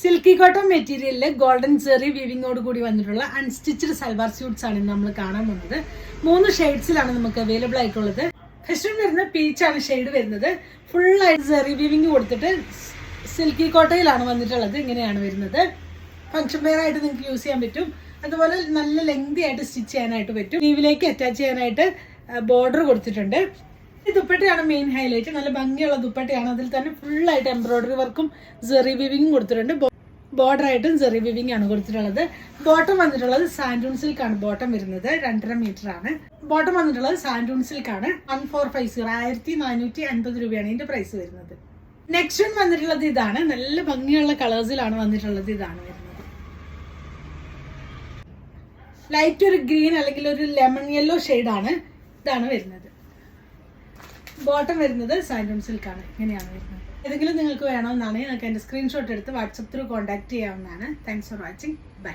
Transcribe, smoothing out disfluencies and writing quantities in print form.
Silky cotton മെറ്റീരിയലിൽ golden Jerry വീവിങ്ങോട് കൂടി വന്നിട്ടുള്ള അൺസ്റ്റിച്ചഡ് സൽവാർ സ്യൂട്ട്സ് ആണ് നമ്മൾ കാണാൻ പോകുന്നത്. 3 ഷെയ്ഡ്സിലാണ് നമുക്ക് അവൈലബിൾ ആയിട്ടുള്ളത്. ഫസ്റ്റ് വരുന്ന പീച്ചാണ് ഷെയ്ഡ് വരുന്നത്. ഫുൾ ആയിട്ട് ജെറി വീവിങ് കൊടുത്തിട്ട് സിൽക്കി കോട്ടയിലാണ് വന്നിട്ടുള്ളത്. ഇങ്ങനെയാണ് വരുന്നത്. ഫംഗ്ഷൻ വെയർ ആയിട്ട് നിങ്ങൾക്ക് യൂസ് ചെയ്യാൻ പറ്റും. അതുപോലെ നല്ല ലെങ്തി ആയിട്ട് സ്റ്റിച്ച് ചെയ്യാനായിട്ട് പറ്റും. സ്ലീവിലേക്ക് അറ്റാച്ച് ചെയ്യാനായിട്ട് ബോർഡർ കൊടുത്തിട്ടുണ്ട്. ഈ ദുപ്പട്ടയാണ് മെയിൻ ഹൈലൈറ്റ്. നല്ല ഭംഗിയുള്ള ദുപ്പട്ടയാണ്. അതിൽ തന്നെ ഫുള്ളായിട്ട് എംബ്രോയിഡറി വർക്കും ജെറി വീവിങ്ങും കൊടുത്തിട്ടുണ്ട്. ബോർഡർ ആയിട്ടും ജെറി വീവിംഗ് ആണ് കൊടുത്തിട്ടുള്ളത്. ബോട്ടം വന്നിട്ടുള്ളത് സാൻഡൂൺ സിൽക്ക് ആണ്. ബോട്ടം വരുന്നത് 2.5 മീറ്റർ ആണ്. ബോട്ടം വന്നിട്ടുള്ളത് സാൻഡൂൺ സിൽക്ക് ആണ്. 1450 1450 രൂപയാണ് ഇതിന്റെ പ്രൈസ് വരുന്നത്. നെക്സ്റ്റ് വൺ വന്നിട്ടുള്ളത് ഇതാണ്. നല്ല ഭംഗിയുള്ള കളേഴ്സിലാണ് വന്നിട്ടുള്ളത്. ഇതാണ് വരുന്നത്. ലൈറ്റ് ഒരു ഗ്രീൻ അല്ലെങ്കിൽ ഒരു ലെമൺ യെല്ലോ ഷെയ്ഡാണ്. ഇതാണ് വരുന്നത്. ബോട്ടം വരുന്നത് സാൻഡൂൺ സിൽക്ക് ആണ്. ഇങ്ങനെയാണ് വരുന്നത്. ഏതെങ്കിലും നിങ്ങൾക്ക് വേണമെന്നാണെങ്കിൽ നിങ്ങൾക്ക് എൻ്റെ സ്ക്രീൻഷോട്ട് എടുത്ത് വാട്സപ്പ് ത്രൂ കോൺടാക്ട് ചെയ്യാവുന്നതാണ്. Thanks for watching. ബൈ.